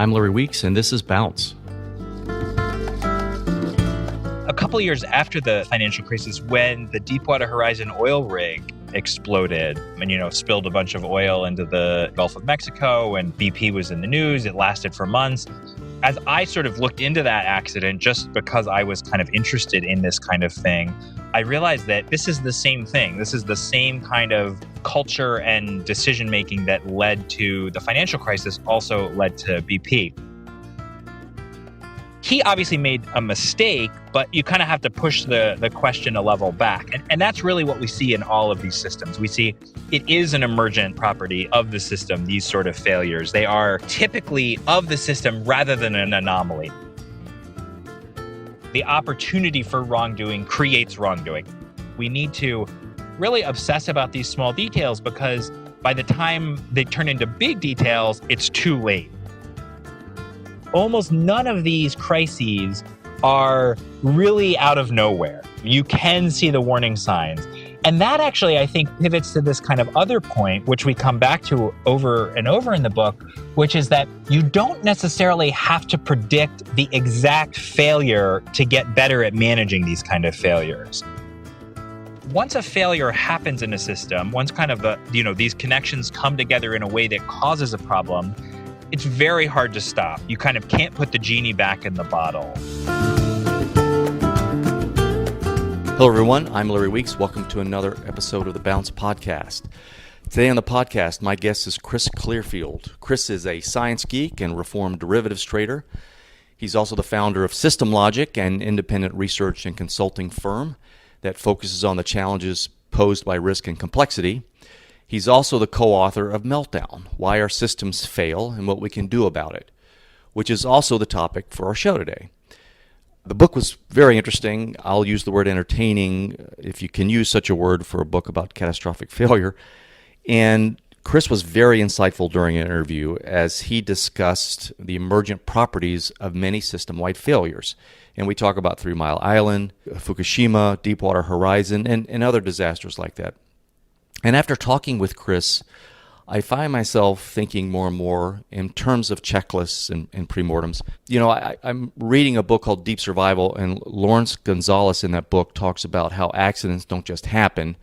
I'm Larry Weeks, and this is Bounce. A couple of years after the financial crisis, when the Deepwater Horizon oil rig exploded and, spilled a bunch of oil into the Gulf of Mexico, and BP was in the news, it lasted for months. As I sort of looked into that accident, just because I was kind of interested in this kind of thing, I realized that this is the same thing. This is the same kind of culture and decision-making that led to the financial crisis, also led to BP. He obviously made a mistake, but you kind of have to push the question a level back. And that's really what we see in all of these systems. We see it is an emergent property of the system, these sort of failures. They are typically of the system rather than an anomaly. The opportunity for wrongdoing creates wrongdoing. We need to really obsess about these small details, because by the time they turn into big details, it's too late. Almost none of these crises are really out of nowhere. You can see the warning signs. And that actually, I think, pivots to this kind of other point, which we come back to over and over in the book, which is that you don't necessarily have to predict the exact failure to get better at managing these kind of failures. Once a failure happens in a system, once kind of these connections come together in a way that causes a problem, it's very hard to stop. You kind of can't put the genie back in the bottle. Hello, everyone. I'm Larry Weeks. Welcome to another episode of the Bounce podcast. Today on the podcast, my guest is Chris Clearfield. Chris is a science geek and reformed derivatives trader. He's also the founder of System Logic, an independent research and consulting firm that focuses on the challenges posed by risk and complexity. He's also the co-author of Meltdown, Why Our Systems Fail and What We Can Do About It, which is also the topic for our show today. The book was very interesting. I'll use the word entertaining, if you can use such a word for a book about catastrophic failure. And Chris was very insightful during an interview as he discussed the emergent properties of many system-wide failures. And we talk about 3 Mile Island, Fukushima, Deepwater Horizon, and other disasters like that. And after talking with Chris, I find myself thinking more and more in terms of checklists and premortems. I'm reading a book called Deep Survival, and Lawrence Gonzalez in that book talks about how accidents don't just happen.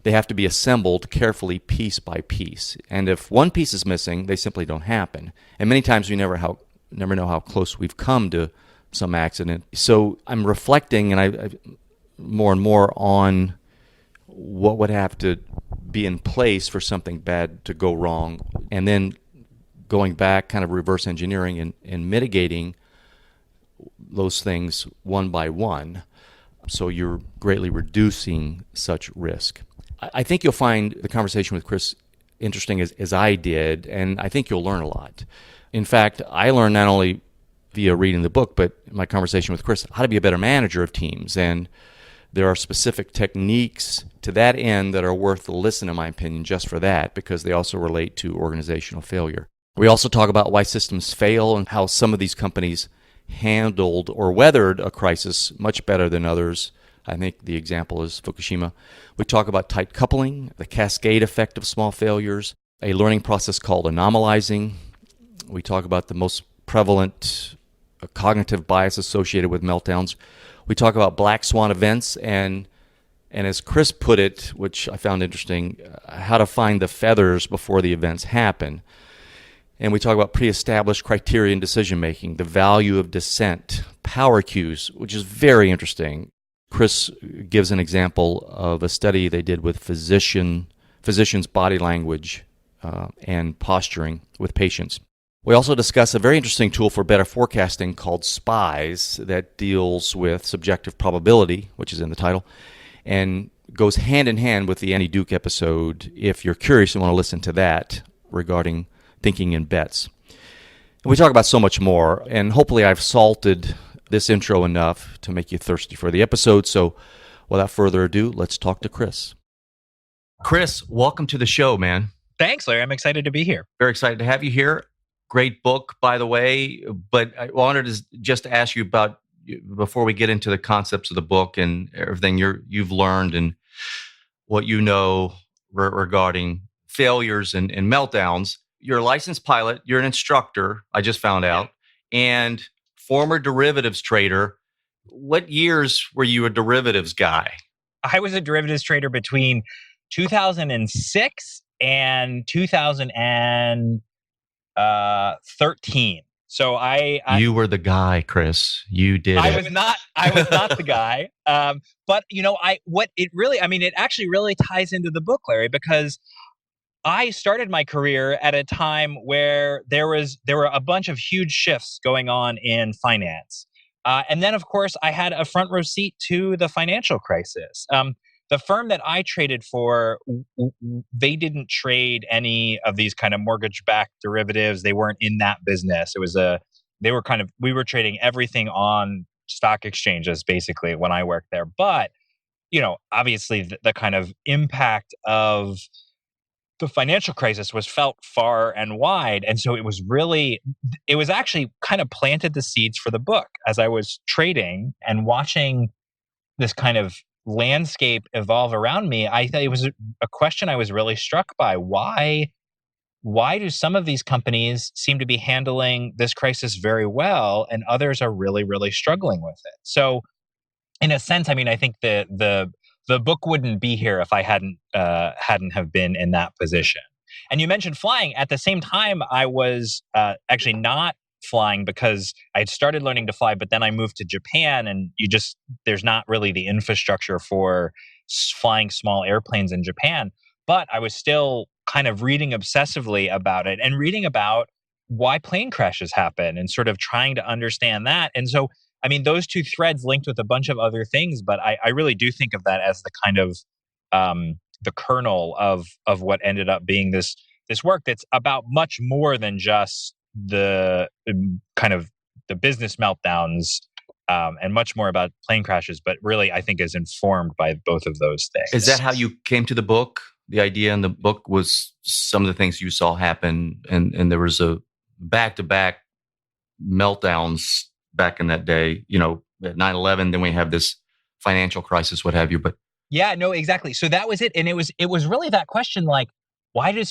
They have to be assembled carefully piece by piece. And if one piece is missing, they simply don't happen. And many times we never know how close we've come to some accident. So I'm reflecting and I more and more on what would have to be in place for something bad to go wrong, and then going back, kind of reverse engineering and mitigating those things one by one, so you're greatly reducing such risk. I think you'll find the conversation with Chris interesting as I did, and I think you'll learn a lot. In fact, I learned not only via reading the book, but my conversation with Chris, how to be a better manager of teams. And there are specific techniques to that end that are worth the listen, in my opinion, just for that, because they also relate to organizational failure. We also talk about why systems fail and how some of these companies handled or weathered a crisis much better than others. I think the example is Fukushima. We talk about tight coupling, the cascade effect of small failures, a learning process called anomalizing. We talk about the most prevalent cognitive bias associated with meltdowns. We talk about black swan events and as Chris put it, which I found interesting, how to find the feathers before the events happen. And we talk about pre-established criteria in decision-making, the value of dissent, power cues, which is very interesting. Chris gives an example of a study they did with physicians' body language and posturing with patients. We also discuss a very interesting tool for better forecasting called SPIES that deals with subjective probability, which is in the title, and goes hand in hand with the Annie Duke episode if you're curious and want to listen to that regarding thinking in bets. And we talk about so much more, and hopefully I've salted this intro enough to make you thirsty for the episode. So without further ado, let's talk to Chris. Chris, welcome to the show, man. Thanks, Larry. I'm excited to be here. Very excited to have you here. Great book, by the way, but I wanted to just ask you about, before we get into the concepts of the book and everything you've learned and what you know regarding failures and meltdowns, you're a licensed pilot, you're an instructor, I just found out, and former derivatives trader. What years were you a derivatives guy? I was a derivatives trader between 2006 and 2013. So You were the guy, Chris. You did I it. was not the guy. But it actually really ties into the book, Larry, because I started my career at a time where there were a bunch of huge shifts going on in finance. And then, of course, I had a front row seat to the financial crisis. The firm that I traded for, they didn't trade any of these kind of mortgage-backed derivatives. They weren't in that business. We were trading everything on stock exchanges, basically, when I worked there. But, obviously the kind of impact of the financial crisis was felt far and wide. And so it was actually kind of planted the seeds for the book as I was trading and watching this kind of landscape evolve around me. I thought it was a question I was really struck by. Why do some of these companies seem to be handling this crisis very well and others are really, really struggling with it? So in a sense, I think the book wouldn't be here if I hadn't have been in that position. And you mentioned flying. At the same time, I was actually not flying because I had started learning to fly, but then I moved to Japan, and there's not really the infrastructure for flying small airplanes in Japan. But I was still kind of reading obsessively about it and reading about why plane crashes happen and sort of trying to understand that. And so those two threads linked with a bunch of other things, but I really do think of that as the kind of the kernel of what ended up being this work that's about much more than just the kind of the business meltdowns and much more about plane crashes, but really I think is informed by both of those things. Is that how you came to the book? The idea in the book was some of the things you saw happen, and there was a back-to-back meltdowns back in that day, at 9/11, then we have this financial crisis, what have you. But yeah, no, exactly. So that was it. And it was really that question, like, why do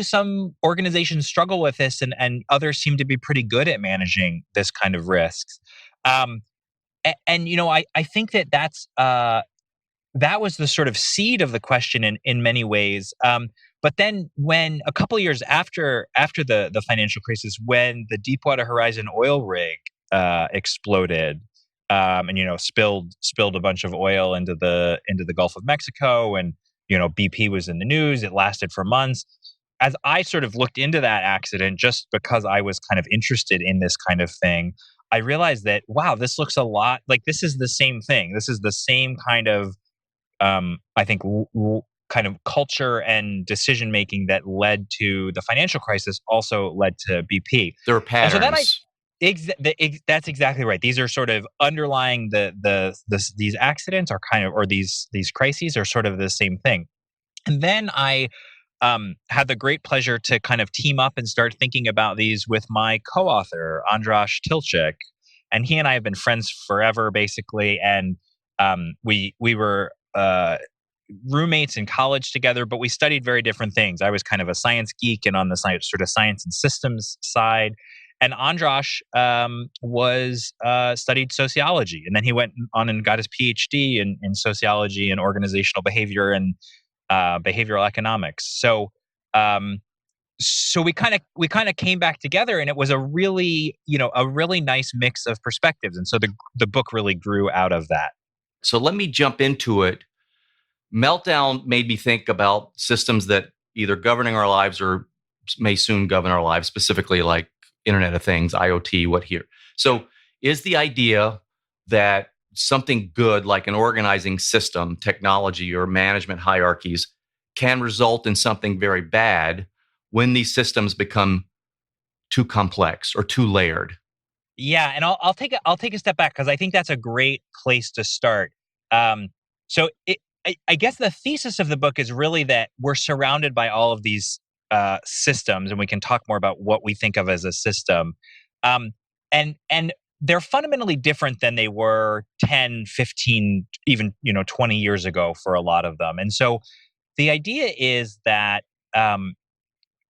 some organizations struggle with this and others seem to be pretty good at managing this kind of risks? I think that was the sort of seed of the question in many ways. But then when a couple of years after the financial crisis, when the Deepwater Horizon oil rig exploded and spilled a bunch of oil into the Gulf of Mexico, and BP was in the news. It lasted for months. As I sort of looked into that accident, just because I was kind of interested in this kind of thing, I realized that, wow, this looks a lot like this is the same thing. This is the same kind of I think kind of culture and decision making that led to the financial crisis also led to BP. There are patterns. And so that's exactly right. These are sort of underlying these accidents are kind of, or these crises are sort of the same thing. And then I had the great pleasure to kind of team up and start thinking about these with my co-author, Andras Tilchik. And he and I have been friends forever, basically. And we were roommates in college together, but we studied very different things. I was kind of a science geek and on the sort of science and systems side. And Andras studied sociology. And then he went on and got his PhD in sociology and organizational behavior and behavioral economics. So we kind of came back together, and it was a really nice mix of perspectives. And so the book really grew out of that. So let me jump into it. Meltdown made me think about systems that either governing our lives or may soon govern our lives, specifically like Internet of Things, IoT, what here. So is the idea that something good like an organizing system, technology, or management hierarchies can result in something very bad when these systems become too complex or too layered? Yeah, and I'll take a step back because I think that's a great place to start. I guess the thesis of the book is really that we're surrounded by all of these systems, and we can talk more about what we think of as a system. And they're fundamentally different than they were 10, 15, even 20 years ago for a lot of them. And so the idea is that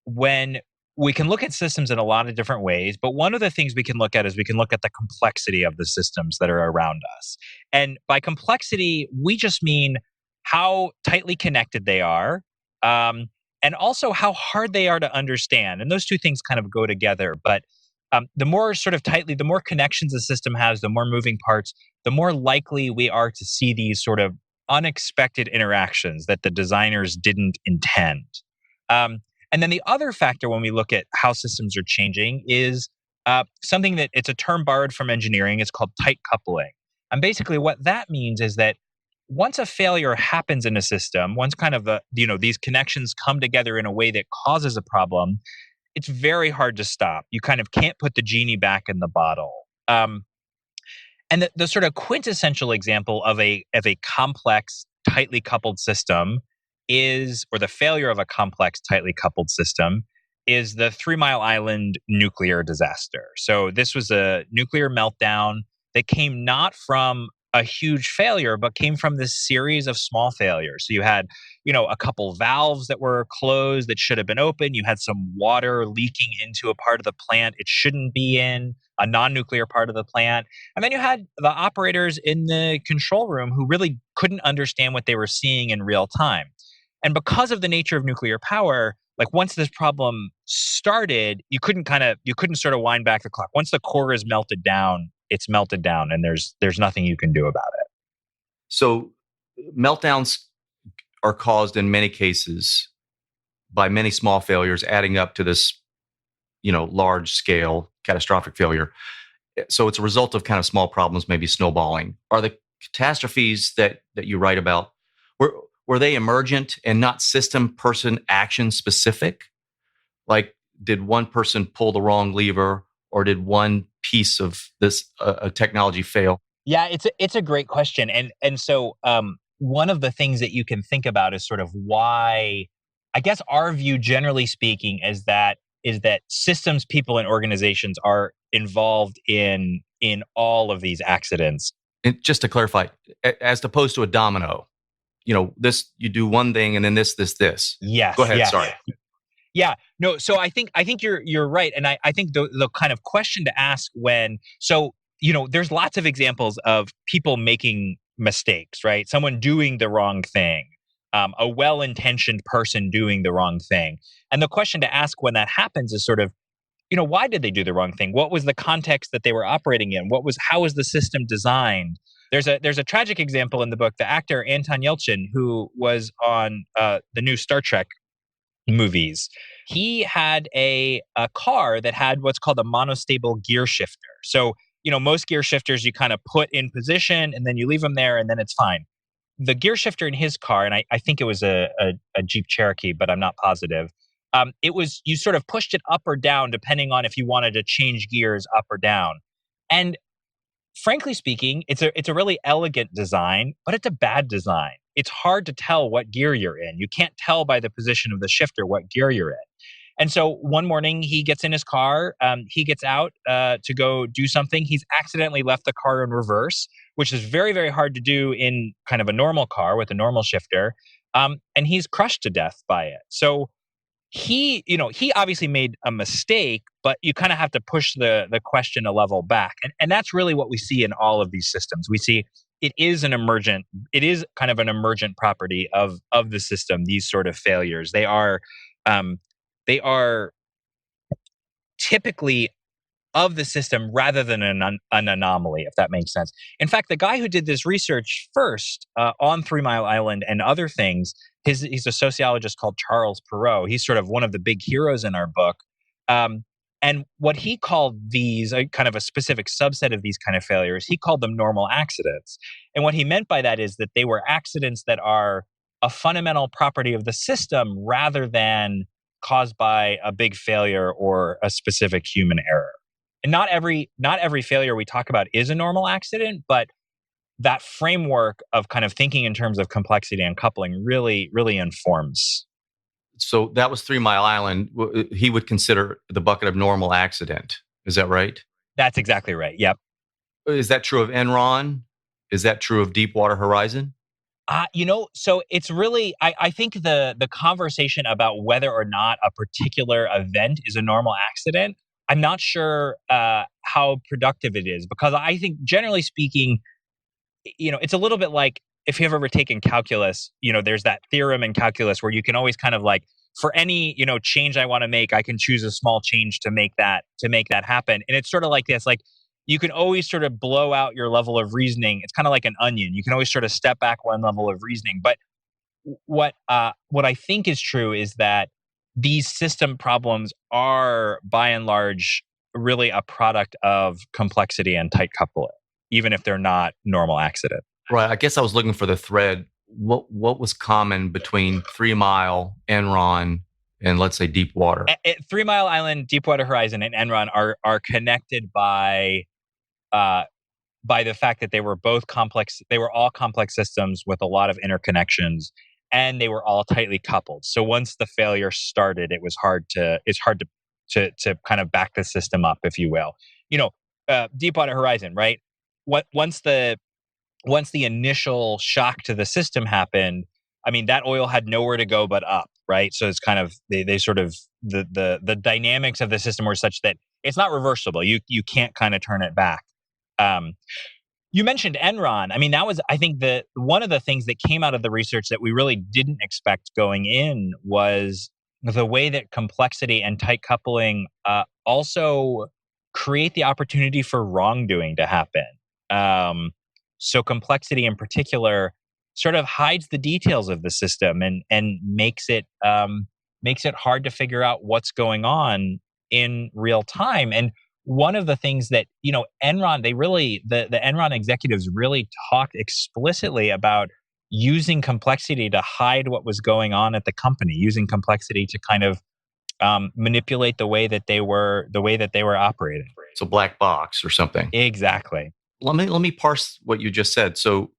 when we can look at systems in a lot of different ways, but one of the things we can look at is we can look at the complexity of the systems that are around us. And by complexity, we just mean how tightly connected they are, um, and also how hard they are to understand. And those two things kind of go together. But the more sort of tightly, the more connections a system has, the more moving parts, the more likely we are to see these sort of unexpected interactions that the designers didn't intend. Um, and then the other factor when we look at how systems are changing is something that it's a term borrowed from engineering. It's called tight coupling. And basically, what that means is that once a failure happens in a system, once kind of these connections come together in a way that causes a problem, it's very hard to stop. You kind of can't put the genie back in the bottle. And the sort of quintessential example of a complex, tightly coupled system or the failure of a complex, tightly coupled system is the 3 Mile Island nuclear disaster. So this was a nuclear meltdown that came not from a huge failure, but came from this series of small failures. So you had, a couple valves that were closed that should have been open. You had some water leaking into a part of the plant it shouldn't be in, a non-nuclear part of the plant. And then you had the operators in the control room who really couldn't understand what they were seeing in real time. And because of the nature of nuclear power, like once this problem started, you couldn't sort of wind back the clock. Once the core is melted down, it's melted down, and there's nothing you can do about it. So meltdowns are caused in many cases by many small failures adding up to this, large scale catastrophic failure. So it's a result of kind of small problems, maybe snowballing. Are the catastrophes that you write about, were they emergent and not system person action specific? Like, did one person pull the wrong lever, or did one piece of this technology fail? Yeah, it's a great question, and so one of the things that you can think about is sort of why, I guess, our view, generally speaking, is that systems, people, and organizations are involved in all of these accidents. And just to clarify, as opposed to a domino, this, you do one thing and then this. Yes. Go ahead. Yes. Sorry. Yeah, no. So I think you're right, and I think the kind of question to ask there's lots of examples of people making mistakes, right? Someone doing the wrong thing, a well-intentioned person doing the wrong thing, and the question to ask when that happens is sort of, why did they do the wrong thing? What was the context that they were operating in? How was the system designed? There's a tragic example in the book. The actor Anton Yelchin, who was on the new Star Trek movies, he had a car that had what's called a monostable gear shifter. So, most gear shifters you kind of put in position and then you leave them there and then it's fine. The gear shifter in his car, and I think it was a Jeep Cherokee, but I'm not positive. You sort of pushed it up or down depending on if you wanted to change gears up or down. And frankly speaking, it's a really elegant design, but it's a bad design. It's hard to tell what gear you're in. You can't tell by the position of the shifter what gear you're in. And so one morning he gets in his car, he gets out to go do something. He's accidentally left the car in reverse, which is very, very hard to do in kind of a normal car with a normal shifter. And he's crushed to death by it. So he obviously made a mistake, but you kind of have to push the question a level back. And that's really what we see in all of these systems. We see it is kind of an emergent property of the system, these sort of failures. They are typically of the system rather than an anomaly, if that makes sense. In fact, the guy who did this research first on 3 Mile Island and other things, he's a sociologist called Charles Perrow. He's sort of one of the big heroes in our book. And what he called these, kind of a specific subset of these kind of failures, he called them normal accidents. And what he meant by that is that they were accidents that are a fundamental property of the system rather than caused by a big failure or a specific human error. And not every failure we talk about is a normal accident, but that framework of kind of thinking in terms of complexity and coupling really, really informs. So that was 3 Mile Island. He would consider the bucket of normal accident. Is that right? That's exactly right. Yep. Is that true of Enron? Is that true of Deepwater Horizon? So it's really, I think the conversation about whether or not a particular event is a normal accident, I'm not sure how productive it is, because I think generally speaking, it's a little bit like if you've ever taken calculus, there's that theorem in calculus where you can always kind of like, for any, change I want to make, I can choose a small change to make that happen. And it's sort of like this, like you can always sort of blow out your level of reasoning. It's kind of like an onion. You can always sort of step back one level of reasoning. But what I think is true is that these system problems are by and large really a product of complexity and tight coupling, even if they're not normal accident. Right. I guess I was looking for the thread. What was common between 3 Mile, Enron, and let's say Deepwater? 3 Mile Island, Deepwater Horizon, and Enron are connected uh, by the fact that they were both complex. They were all complex systems with a lot of interconnections, and they were all tightly coupled. So once the failure started, it's hard to kind of back the system up, if you will. Deepwater Horizon, right? What once the initial shock to the system happened, I mean, that oil had nowhere to go but up, right? So it's kind of they sort of the dynamics of the system were such that it's not reversible. You can't kind of turn it back. Um, you mentioned Enron. I mean, that was, I think, the one of the things that came out of the research that we really didn't expect going in was the way that complexity and tight coupling also create the opportunity for wrongdoing to happen. Um, so complexity in particular sort of hides the details of the system and makes it hard to figure out what's going on in real time. And one of the things that Enron, the Enron executives really talked explicitly about using complexity to hide what was going on at the company, using complexity to kind of manipulate the way that they were operating. So black box or something. Exactly. Let me parse what you just said. So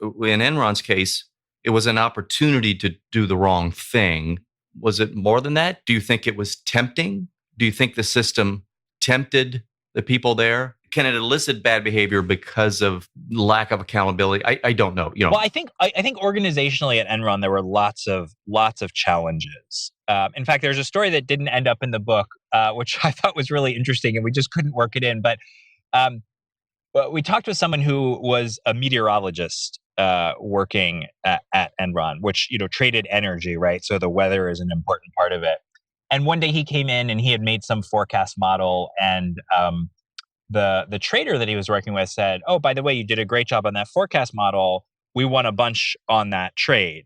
in Enron's case, it was an opportunity to do the wrong thing. Was it more than that? Do you think it was tempting? Do you think the system tempted the people there? Can it elicit bad behavior because of lack of accountability? I don't know. Well, I think organizationally at Enron there were lots of challenges. In fact, there's a story that didn't end up in the book, which I thought was really interesting, and we just couldn't work it in. But we talked with someone who was a meteorologist working at Enron, which traded energy, right? So the weather is an important part of it. And one day he came in and he had made some forecast model, and the trader that he was working with said, "Oh, by the way, you did a great job on that forecast model. We won a bunch on that trade."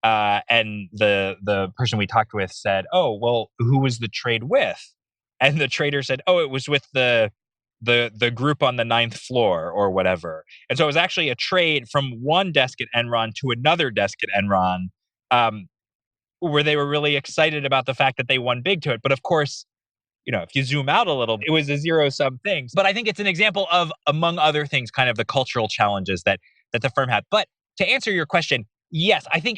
And the person we talked with said, "Oh, well, who was the trade with?" And the trader said, "Oh, it was with the group on the ninth floor or whatever." And so it was actually a trade from one desk at Enron to another desk at Enron, where they were really excited about the fact that they won big to it. But of course, if you zoom out a little, it was a zero sum thing. But I think it's an example of, among other things, kind of the cultural challenges that the firm had. But to answer your question, yes, I think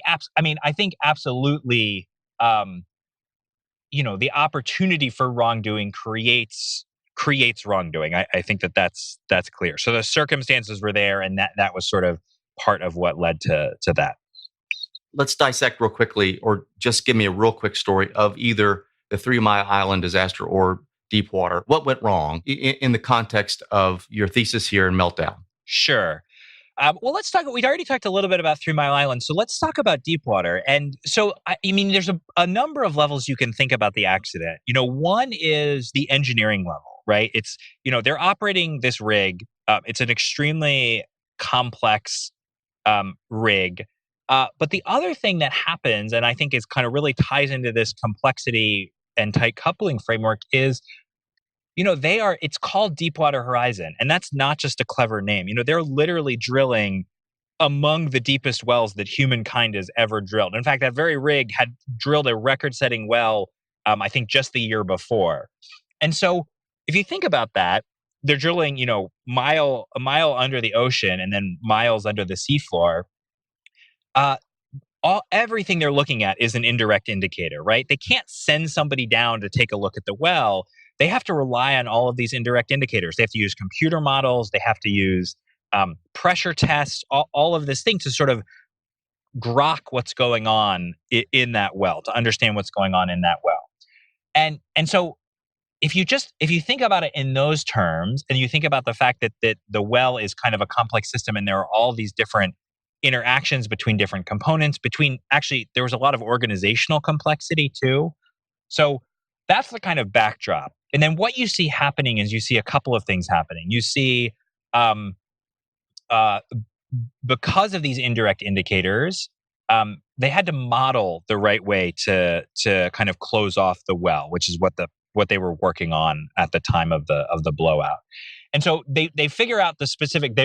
absolutely. The opportunity for wrongdoing creates wrongdoing. I think that's clear. So the circumstances were there, and that was sort of part of what led to that. Let's dissect real quickly, or just give me a real quick story of either the 3 Mile Island disaster or Deepwater. What went wrong in the context of your thesis here in Meltdown? Sure. Well, let's talk. We'd already talked a little bit about 3 Mile Island, so let's talk about Deepwater. And so, I mean, there's a number of levels you can think about the accident. One is the engineering level, right? It's they're operating this rig. It's an extremely complex rig. But the other thing that happens, and I think is kind of really ties into this complexity and tight coupling framework, is it's called Deepwater Horizon, and that's not just a clever name. They're literally drilling among the deepest wells that humankind has ever drilled. In fact, that very rig had drilled a record-setting well, I think just the year before. And so if you think about that, they're drilling, a mile under the ocean and then miles under the seafloor. Everything they're looking at is an indirect indicator, right? They can't send somebody down to take a look at the well. They have to rely on all of these indirect indicators. They have to use computer models. They have to use pressure tests, all of this thing to sort of grok what's going on in that well, to understand what's going on in that well. And so if you think about it in those terms, and you think about the fact that the well is kind of a complex system, and there are all these different interactions between different components, actually there was a lot of organizational complexity too. So that's the kind of backdrop. And then what you see happening is you see a couple of things happening. You see, um, uh, because of these indirect indicators, they had to model the right way to kind of close off the well, which is what they were working on at the time of the blowout. And so they figure out the specific.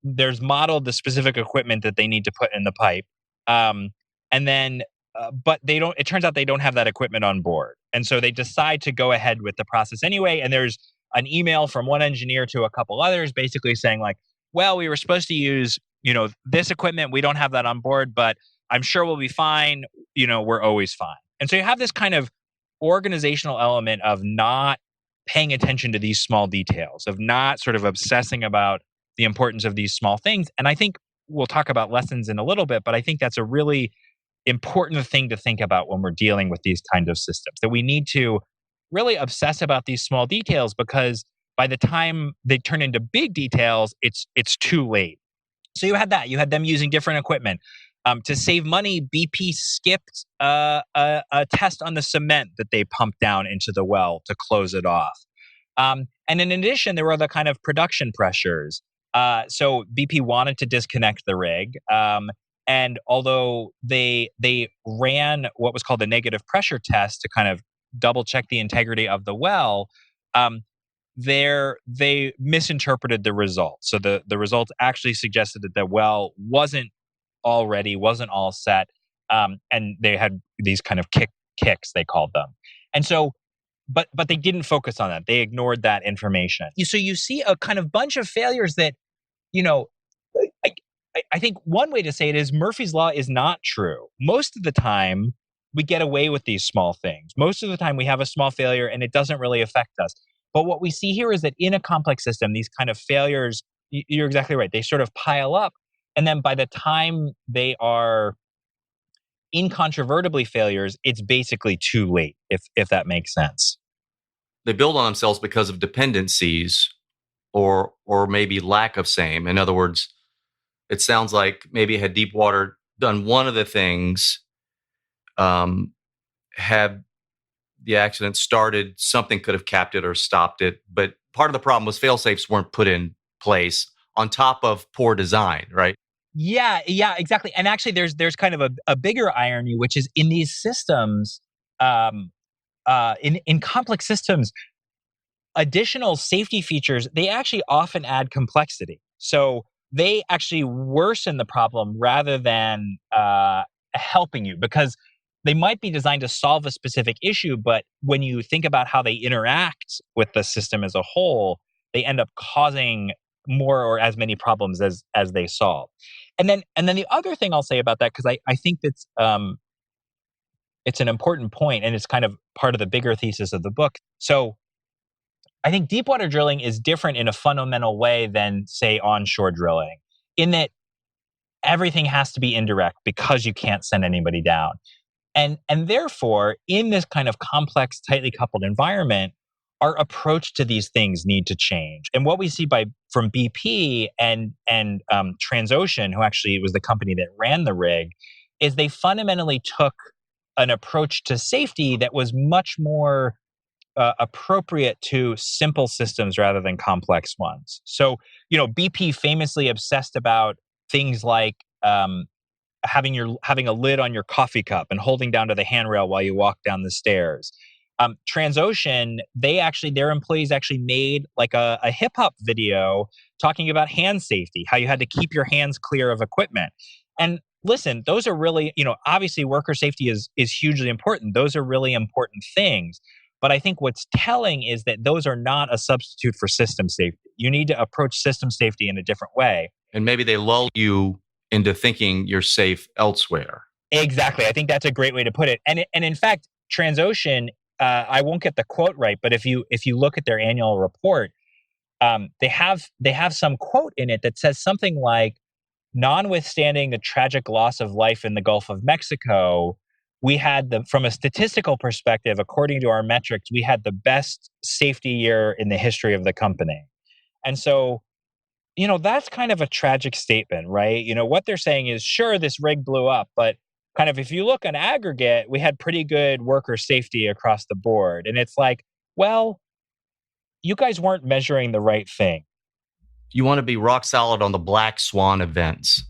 There's modeled the specific equipment that they need to put in the pipe, and then but they don't. It turns out they don't have that equipment on board, and so they decide to go ahead with the process anyway. And there's an email from one engineer to a couple others, basically saying like, "Well, we were supposed to use this equipment. We don't have that on board, but I'm sure we'll be fine. We're always fine." And so you have this kind of organizational element of not paying attention to these small details, of not sort of obsessing about the importance of these small things. And I think we'll talk about lessons in a little bit, but I think that's a really important thing to think about when we're dealing with these kinds of systems, that we need to really obsess about these small details, because by the time they turn into big details, it's too late. So you had that. You had them using different equipment. To save money, BP skipped a test on the cement that they pumped down into the well to close it off. And in addition, there were the kind of production pressures. So BP wanted to disconnect the rig. And although they ran what was called a negative pressure test to kind of double check the integrity of the well, they misinterpreted the results. So the results actually suggested that the well wasn't all set, and they had these kind of kicks, they called them. And so, but they didn't focus on that. They ignored that information. So you see a kind of bunch of failures that, I, I think one way to say it is Murphy's Law is not true. Most of the time, we get away with these small things. Most of the time, we have a small failure and it doesn't really affect us. But what we see here is that in a complex system, these kind of failures, you're exactly right, they sort of pile up. And then by the time they are incontrovertibly failures, it's basically too late, if that makes sense. They build on themselves because of dependencies or maybe lack of same. In other words, it sounds like maybe had Deepwater done one of the things, had the accident started, something could have capped it or stopped it. But part of the problem was fail-safes weren't put in place on top of poor design, right? Yeah, exactly. And actually, there's kind of a bigger irony, which is in these systems, in complex systems, additional safety features, they actually often add complexity. So they actually worsen the problem rather than helping you, because they might be designed to solve a specific issue, but when you think about how they interact with the system as a whole, they end up causing more or as many problems as they solve. And then the other thing I'll say about that, because I think that's it's an important point, and it's kind of part of the bigger thesis of the book. So I think deepwater drilling is different in a fundamental way than, say, onshore drilling, in that everything has to be indirect because you can't send anybody down. And therefore, in this kind of complex, tightly coupled environment, our approach to these things need to change. And what we see from BP and Transocean, who actually was the company that ran the rig, is they fundamentally took an approach to safety that was much more appropriate to simple systems rather than complex ones. So, BP famously obsessed about things like having a lid on your coffee cup and holding down to the handrail while you walk down the stairs. Transocean, their employees actually made like a hip hop video talking about hand safety, how you had to keep your hands clear of equipment. And listen, those are really, obviously worker safety is hugely important. Those are really important things. But I think what's telling is that those are not a substitute for system safety. You need to approach system safety in a different way. And maybe they lull you into thinking you're safe elsewhere. Exactly. I think that's a great way to put it. And in fact, Transocean, I won't get the quote right, but if you look at their annual report, they have some quote in it that says something like, notwithstanding the tragic loss of life in the Gulf of Mexico, we had from a statistical perspective, according to our metrics, we had the best safety year in the history of the company. And so, that's kind of a tragic statement, right? What they're saying is, sure, this rig blew up, but kind of if you look on aggregate, we had pretty good worker safety across the board. And it's like, well, you guys weren't measuring the right thing. You want to be rock solid on the black swan events,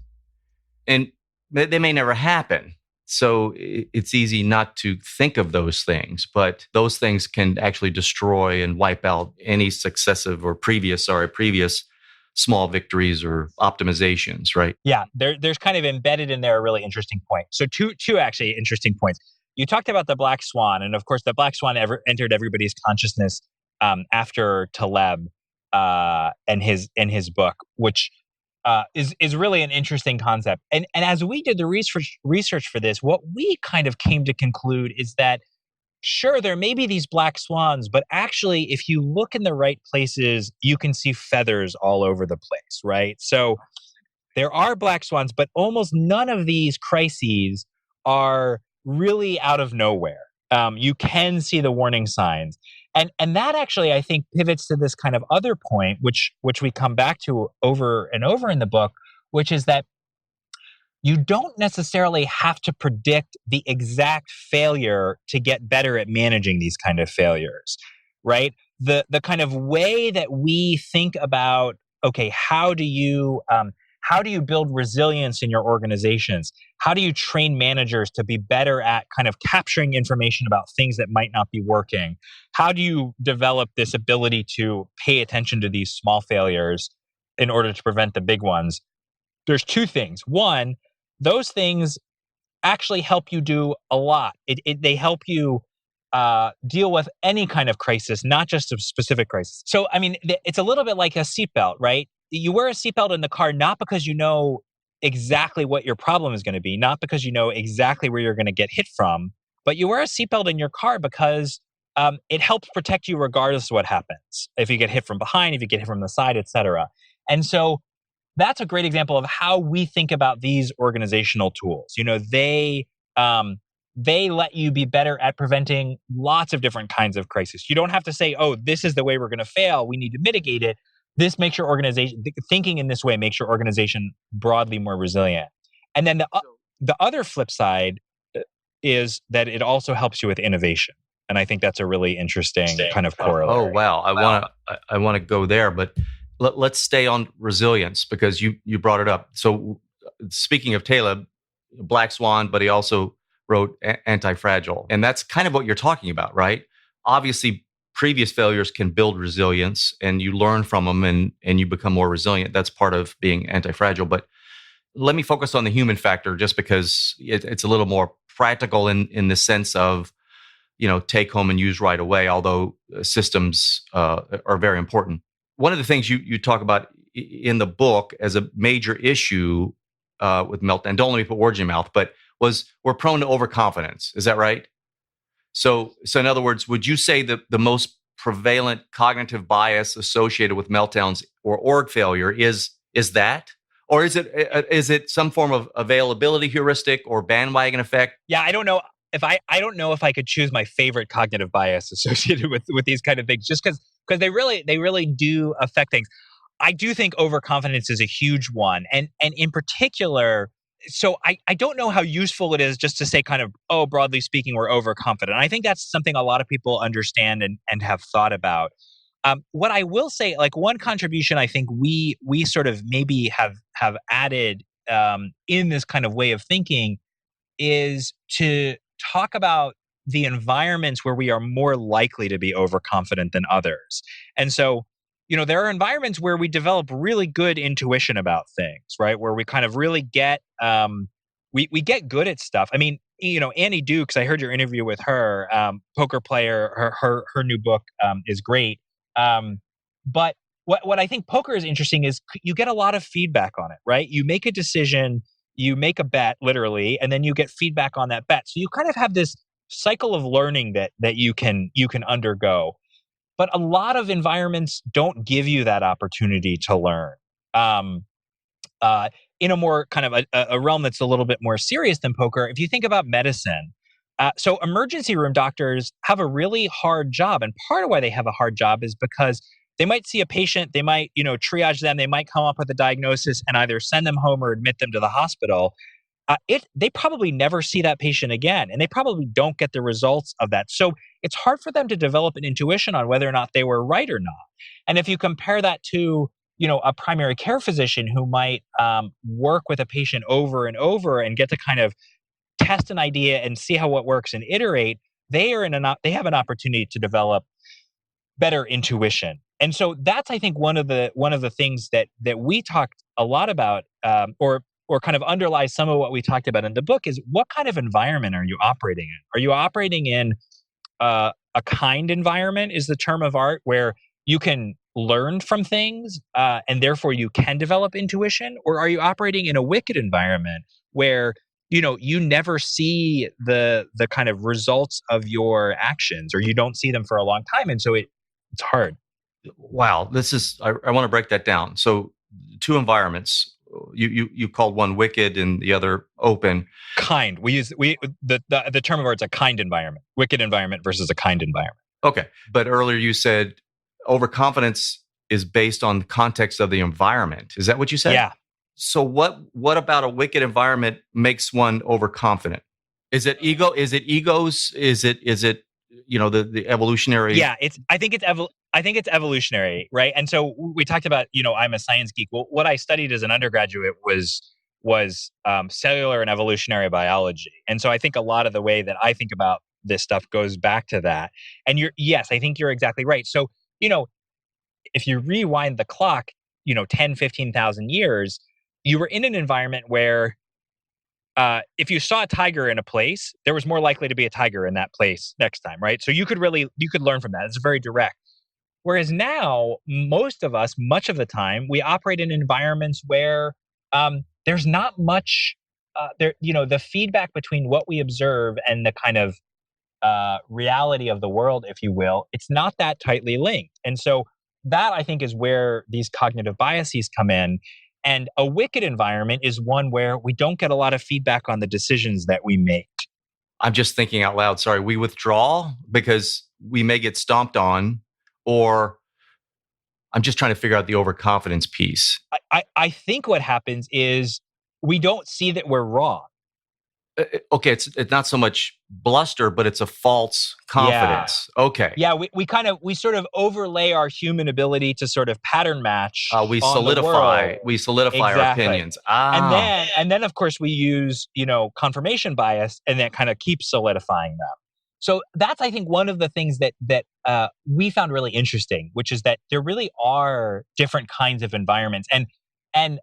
and they may never happen. So it's easy not to think of those things, but those things can actually destroy and wipe out any successive or previous small victories or optimizations, right? Yeah, there's kind of embedded in there a really interesting point. So two actually interesting points. You talked about the black swan, and of course, the black swan entered everybody's consciousness after Taleb and his book, which is really an interesting concept. And as we did the research for this, what we kind of came to conclude is that sure, there may be these black swans, but actually, if you look in the right places, you can see feathers all over the place, right? So there are black swans, but almost none of these crises are really out of nowhere. You can see the warning signs. And that actually, I think, pivots to this kind of other point, which we come back to over and over in the book, which is that you don't necessarily have to predict the exact failure to get better at managing these kind of failures, right? The kind of way that we think about, okay, how do you build resilience in your organizations? How do you train managers to be better at kind of capturing information about things that might not be working? How do you develop this ability to pay attention to these small failures in order to prevent the big ones? There's two things. One, those things actually help you do a lot. They help you deal with any kind of crisis, not just a specific crisis. So, I mean, it's a little bit like a seatbelt, right? You wear a seatbelt in the car not because you know exactly what your problem is going to be, not because you know exactly where you're going to get hit from, but you wear a seatbelt in your car because it helps protect you regardless of what happens. If you get hit from behind, if you get hit from the side, etc. And so that's a great example of how we think about these organizational tools. They let you be better at preventing lots of different kinds of crises. You don't have to say, oh, this is the way we're going to fail. We need to mitigate it. This makes your organization, thinking in this way makes your organization broadly more resilient. And then the other flip side is that it also helps you with innovation. And I think that's a really interesting kind of corollary. Oh, wow. I want to go there, but let's stay on resilience because you brought it up. So speaking of Taleb, Black Swan, but he also wrote Anti-Fragile. And that's kind of what you're talking about, right? Obviously, previous failures can build resilience and you learn from them and you become more resilient. That's part of being anti-fragile. But let me focus on the human factor just because it's a little more practical in the sense of, take home and use right away, although systems are very important. One of the things you talk about in the book as a major issue with meltdown, don't let me put words in your mouth, but was we're prone to overconfidence. Is that right? So in other words, would you say that the most prevalent cognitive bias associated with meltdowns or org failure is that? Or is it some form of availability heuristic or bandwagon effect? Yeah, I don't know if I could choose my favorite cognitive bias associated with these kind of things, just because they really do affect things. I do think overconfidence is a huge one, and in particular. So I don't know how useful it is just to say kind of, oh, broadly speaking, we're overconfident. I think that's something a lot of people understand and have thought about. What I will say, like one contribution I think we sort of maybe have added in this kind of way of thinking is to talk about the environments where we are more likely to be overconfident than others. And so, there are environments where we develop really good intuition about things, right? Where we kind of really get, we get good at stuff. I mean, Annie Dukes, I heard your interview with her, poker player, her new book is great. But what I think poker is interesting is you get a lot of feedback on it, right? You make a decision, you make a bet literally, and then you get feedback on that bet. So you kind of have this cycle of learning that you can undergo. But a lot of environments don't give you that opportunity to learn. in a more kind of a realm that's a little bit more serious than poker, if you think about medicine, so emergency room doctors have a really hard job. And part of why they have a hard job is because they might see a patient, they might, triage them, they might come up with a diagnosis and either send them home or admit them to the hospital. They probably never see that patient again, and they probably don't get the results of that. So it's hard for them to develop an intuition on whether or not they were right or not. And if you compare that to, a primary care physician who might work with a patient over and over and get to kind of test an idea and see how it works and iterate, they have an opportunity to develop better intuition. And so that's, I think, one of the things that we talked a lot about, or kind of underlies some of what we talked about in the book, is what kind of environment are you operating in? Are you operating in a kind environment, is the term of art, where you can learn from things and therefore you can develop intuition? Or are you operating in a wicked environment where you never see the kind of results of your actions, or you don't see them for a long time, and so it's hard. Wow, I want to break that down. So, two environments. You called one wicked and the other open. Kind. The term of art is a kind environment. Wicked environment versus a kind environment. Okay, but earlier you said overconfidence is based on the context of the environment. Is that what you said? Yeah. So what about a wicked environment makes one overconfident? Is it ego? Is it egos? Is it the evolutionary? Yeah, I think it's evolutionary, right? And so we talked about, I'm a science geek. Well, what I studied as an undergraduate was cellular and evolutionary biology. And so I think a lot of the way that I think about this stuff goes back to that. And yes, I think you're exactly right. So, if you rewind the clock, 10, 15,000 years, you were in an environment where if you saw a tiger in a place, there was more likely to be a tiger in that place next time, right? So you could learn from that. It's very direct. Whereas now, most of us, much of the time, we operate in environments where there's not much the feedback between what we observe and the kind of reality of the world, if you will, it's not that tightly linked. And so that, I think, is where these cognitive biases come in. And a wicked environment is one where we don't get a lot of feedback on the decisions that we make. I'm just thinking out loud. Sorry, we withdraw because we may get stomped on, or I'm just trying to figure out the overconfidence piece. I think what happens is we don't see that we're wrong. Okay, it's not so much bluster, but it's a false confidence. Yeah. Okay. Yeah, we sort of overlay our human ability to sort of pattern match. We solidify Exactly. our opinions. And then of course we use, confirmation bias, and that kind of keeps solidifying them. So that's, I think, one of the things that we found really interesting, which is that there really are different kinds of environments, and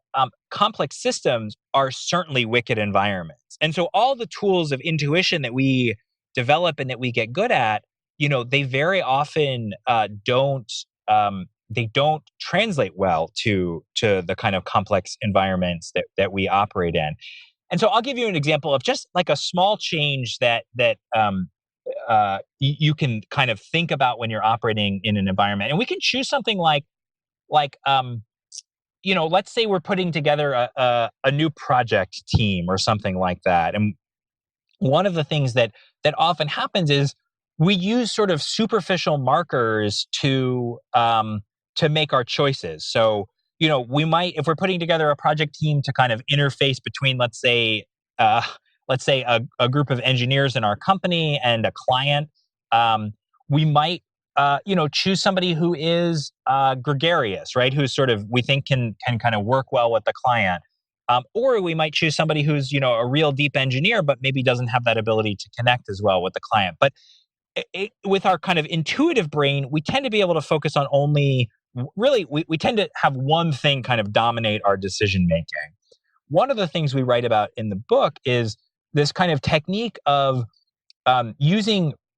complex systems are certainly wicked environments. And so all the tools of intuition that we develop and that we get good at, they very often don't translate well to the kind of complex environments that we operate in. And so I'll give you an example of just like a small change that you can kind of think about when you're operating in an environment. And we can choose something like let's say we're putting together a new project team or something like that. And one of the things that often happens is we use sort of superficial markers to make our choices. So, we might, if we're putting together a project team to kind of interface between, let's say a group of engineers in our company and a client, we might choose somebody who is gregarious, right? Who's sort of, we think can kind of work well with the client. Or we might choose somebody who's, a real deep engineer, but maybe doesn't have that ability to connect as well with the client. But with our kind of intuitive brain, we tend to be able to focus on only, really, we tend to have one thing kind of dominate our decision making. One of the things we write about in the book is this kind of technique of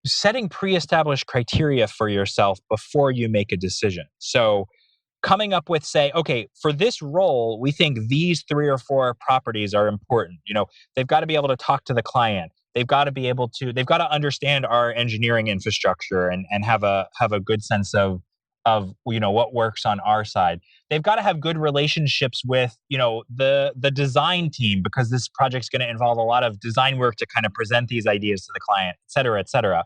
setting pre-established criteria for yourself before you make a decision. So coming up with, say, okay, for this role, we think these 3 or 4 properties are important. They've got to be able to talk to the client. They've got to understand our engineering infrastructure and have a good sense of what works on our side. They've got to have good relationships with the design team, because this project's going to involve a lot of design work to kind of present these ideas to the client, et cetera, et cetera.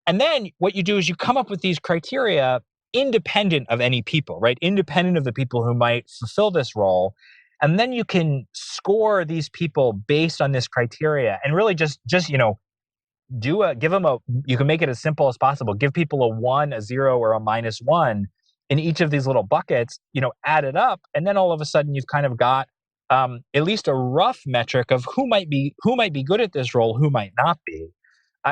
And then what you do is you come up with these criteria independent of any people, right? Independent of the people who might fulfill this role. And then you can score these people based on this criteria, and really just give them you can make it as simple as possible. Give people a 1, a 0, or a -1 in each of these little buckets, add it up. And then all of a sudden you've kind of got at least a rough metric of who might be good at this role, who might not be.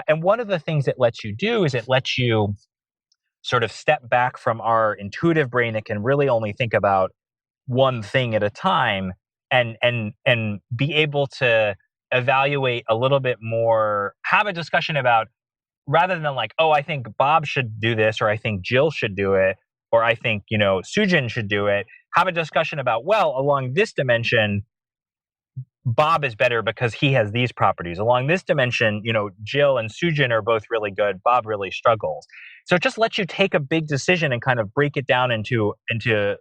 And one of the things it lets you do is it lets you sort of step back from our intuitive brain that can really only think about one thing at a time, and be able to evaluate a little bit more, have a discussion about, rather than like, oh, I think Bob should do this, or I think Jill should do it, or I think, Sujin should do it. Have a discussion about, well, along this dimension, Bob is better because he has these properties. Along this dimension, Jill and Sujin are both really good. Bob really struggles. So it just lets you take a big decision and kind of break it down into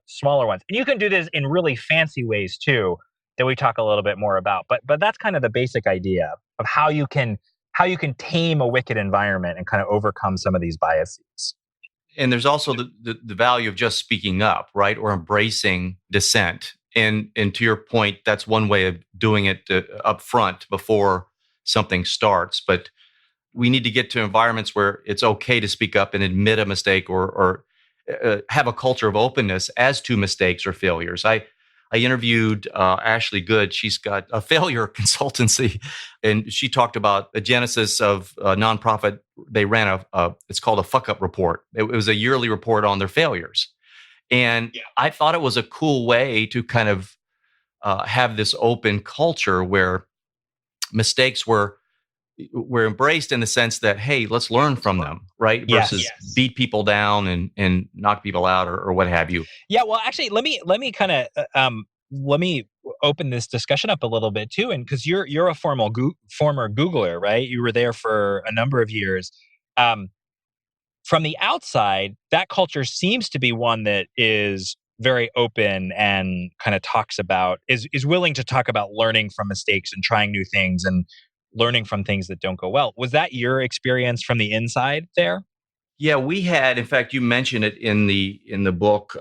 smaller ones. And you can do this in really fancy ways too, that we talk a little bit more about. But that's kind of the basic idea of how you can tame a wicked environment and kind of overcome some of these biases. And there's also the value of just speaking up, right? Or embracing dissent. And to your point, that's one way of doing it up front before something starts. But we need to get to environments where it's okay to speak up and admit a mistake, or have a culture of openness as to mistakes or failures. I interviewed Ashley Good. She's got a failure consultancy, and she talked about the genesis of a nonprofit. They ran it's called a fuck up report. It was a yearly report on their failures. And I thought it was a cool way to kind of have this open culture where mistakes were embraced, in the sense that, hey, let's learn from them, right? Versus beat people down and knock people out, or what have you. Yeah, well, actually, let me kind of let me open this discussion up a little bit too, and because you're a former Googler, right? You were there for a number of years. From the outside, that culture seems to be one that is very open and kind of is willing to talk about learning from mistakes and trying new things and learning from things that don't go well. Was that your experience from the inside there? Yeah, we had. In fact, you mentioned it in the book.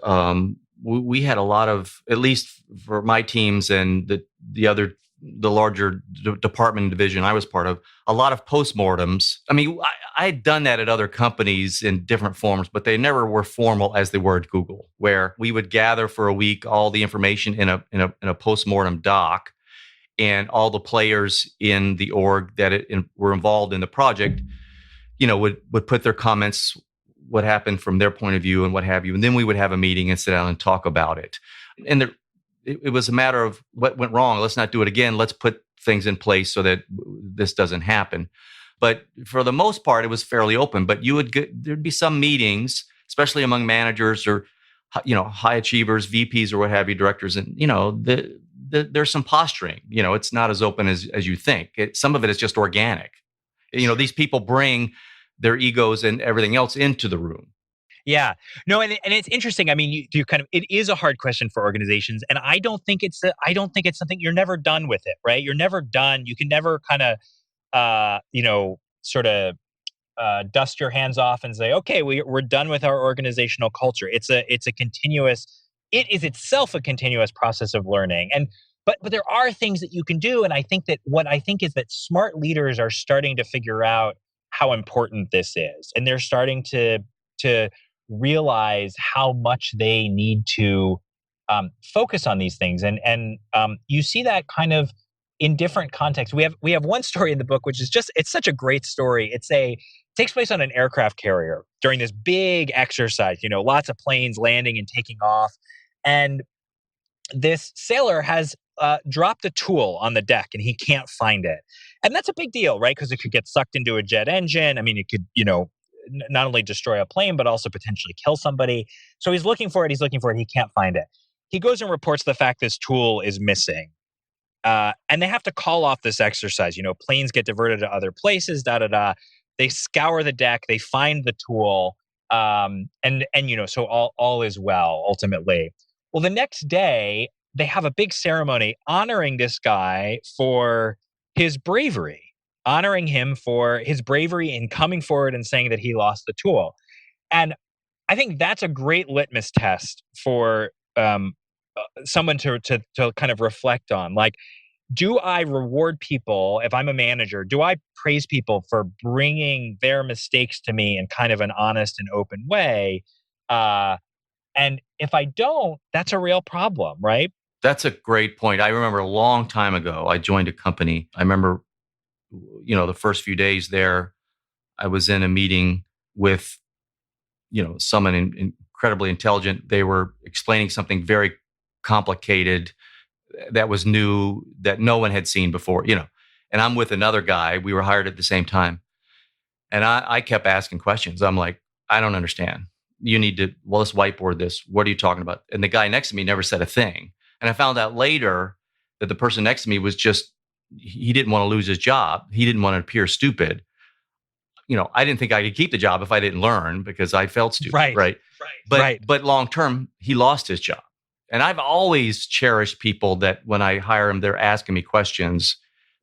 We had a lot of, at least for my teams and the larger department division I was part of, a lot of postmortems. I mean, I had done that at other companies in different forms, but they never were formal as they were at Google, where we would gather for a week all the information in a postmortem doc, and all the players in the org that were involved in the project, would put their comments, what happened from their point of view and what have you. And then we would have a meeting and sit down and talk about it. And it was a matter of what went wrong. Let's not do it again. Let's put things in place so that this doesn't happen. But for the most part, it was fairly open. But there'd be some meetings, especially among managers or, high achievers, VPs or what have you, directors. And, there's some posturing. It's not as open as you think. Some of it is just organic. These people bring their egos and everything else into the room. Yeah, no, and it's interesting. I mean, you kind of, it is a hard question for organizations, and I don't think it's something, you're never done with it, right? You're never done. You can never kind of, sort of dust your hands off and say, okay, we're done with our organizational culture. It is itself a continuous process of learning, but there are things that you can do, and I think that smart leaders are starting to figure out how important this is, and they're starting to realize how much they need to focus on these things, and you see that kind of in different contexts. We have one story in the book which is it's such a great story. It takes place on an aircraft carrier during this big exercise. Lots of planes landing and taking off, and this sailor has dropped a tool on the deck and he can't find it, and that's a big deal, right? Because it could get sucked into a jet engine. I mean, it could not only destroy a plane, but also potentially kill somebody. So he's looking for it. He can't find it. He goes and reports the fact this tool is missing. And they have to call off this exercise. Planes get diverted to other places, They scour the deck. They find the tool. So all is well ultimately. Well, the next day they have a big ceremony honoring this guy for his bravery, honoring him for his bravery in coming forward and saying that he lost the tool. And I think that's a great litmus test for someone to kind of reflect on. Like, do I reward people if I'm a manager? Do I praise people for bringing their mistakes to me in kind of an honest and open way? Uh, and if I don't, that's a real problem, right? That's a great point. I remember a long time ago, I joined a company. I remember, the first few days there, I was in a meeting with, someone incredibly intelligent. They were explaining something very complicated that was new that no one had seen before, and I'm with another guy. We were hired at the same time. And I kept asking questions. I'm like, I don't understand. You need to, well, let's whiteboard this. What are you talking about? And the guy next to me never said a thing. And I found out later that the person next to me was just, he didn't want to lose his job. He didn't want to appear stupid. I didn't think I could keep the job if I didn't learn because I felt stupid. Right. But long term, he lost his job. And I've always cherished people that when I hire them, they're asking me questions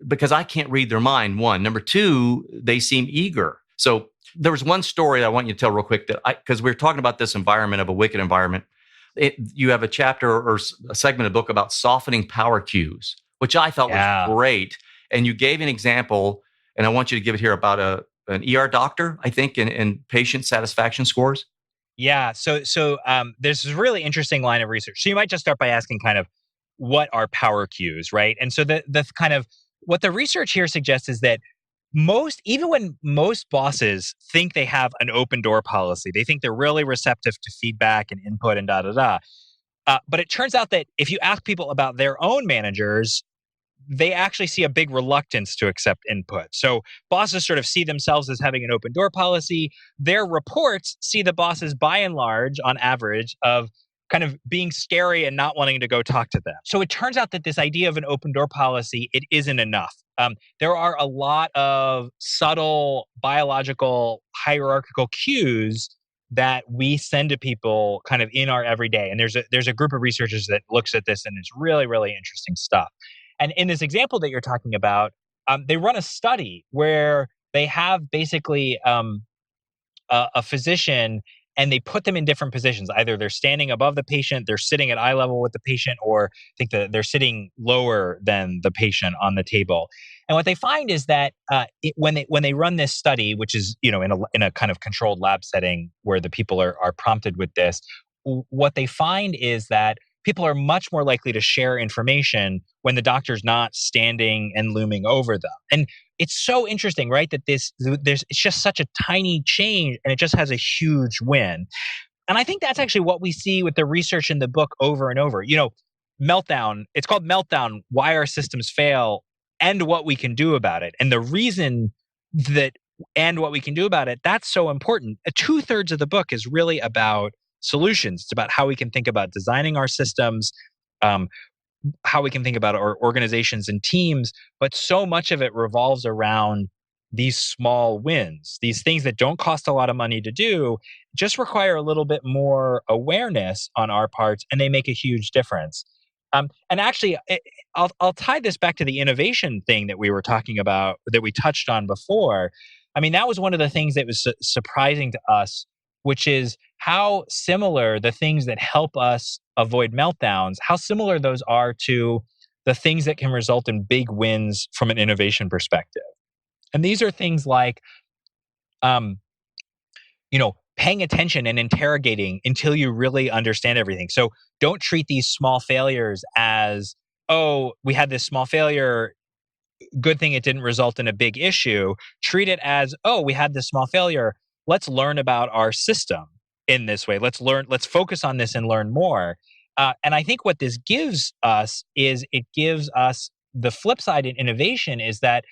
because I can't read their mind. One. Number two, they seem eager. So there was one story that I want you to tell real quick because we're talking about this environment of a wicked environment. You have a chapter or a segment of the book about softening power cues, which I thought was great. And you gave an example, and I want you to give it here about an ER doctor, I think, and patient satisfaction scores. Yeah. So there's this really interesting line of research. So you might just start by asking kind of what are power cues, right? And so the kind of what the research here suggests is that even when most bosses think they have an open door policy, they think they're really receptive to feedback and input and da da da. But it turns out that if you ask people about their own managers, they actually see a big reluctance to accept input. So bosses sort of see themselves as having an open door policy. Their reports see the bosses by and large, on average, of kind of being scary and not wanting to go talk to them. So it turns out that this idea of an open door policy, it isn't enough. There are a lot of subtle biological hierarchical cues that we send to people kind of in our everyday. And there's a group of researchers that looks at this, and it's really, really interesting stuff. And in this example that you're talking about, they run a study where they have basically a physician and they put them in different positions. Either they're standing above the patient, they're sitting at eye level with the patient, or I think that they're sitting lower than the patient on the table. And what they find is that when they run this study, which is in a kind of controlled lab setting where the people are prompted with this, what they find is that people are much more likely to share information when the doctor's not standing and looming over them. And it's so interesting, right? That it's just such a tiny change and it just has a huge win. And I think that's actually what we see with the research in the book over and over. Meltdown, it's called Meltdown, Why Our Systems Fail and What We Can Do About It. And the reason that and what we can do about it, that's so important. 2/3 of the book is really about solutions. It's about how we can think about designing our systems, how we can think about our organizations and teams, but so much of it revolves around these small wins, these things that don't cost a lot of money to do, just require a little bit more awareness on our parts, and they make a huge difference. And actually, I'll tie this back to the innovation thing that we were talking about, that we touched on before. I mean, that was one of the things that was surprising to us, which is how similar the things that help us avoid meltdowns, how similar those are to the things that can result in big wins from an innovation perspective. And these are things like, paying attention and interrogating until you really understand everything. So don't treat these small failures as, oh, we had this small failure, good thing it didn't result in a big issue. Treat it as, oh, we had this small failure. Let's learn about our system in this way. Let's focus on this and learn more. And I think what this gives us is it gives us the flip side in innovation is that,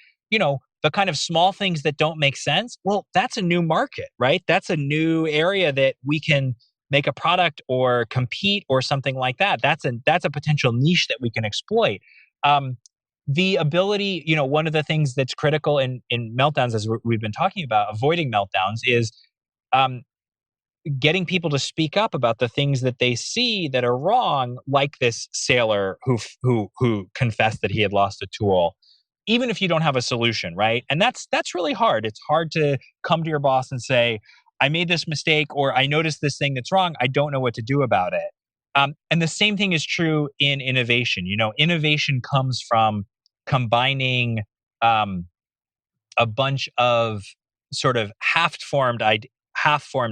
the kind of small things that don't make sense, well, that's a new market, right? That's a new area that we can make a product or compete or something like that. That's a potential niche that we can exploit. The ability, one of the things that's critical in meltdowns, as we've been talking about, avoiding meltdowns, is getting people to speak up about the things that they see that are wrong, like this sailor who confessed that he had lost a tool, even if you don't have a solution, right? And that's really hard. It's hard to come to your boss and say, I made this mistake, or I noticed this thing that's wrong. I don't know what to do about it. And the same thing is true in innovation. Innovation comes from combining um, a bunch of sort of half-formed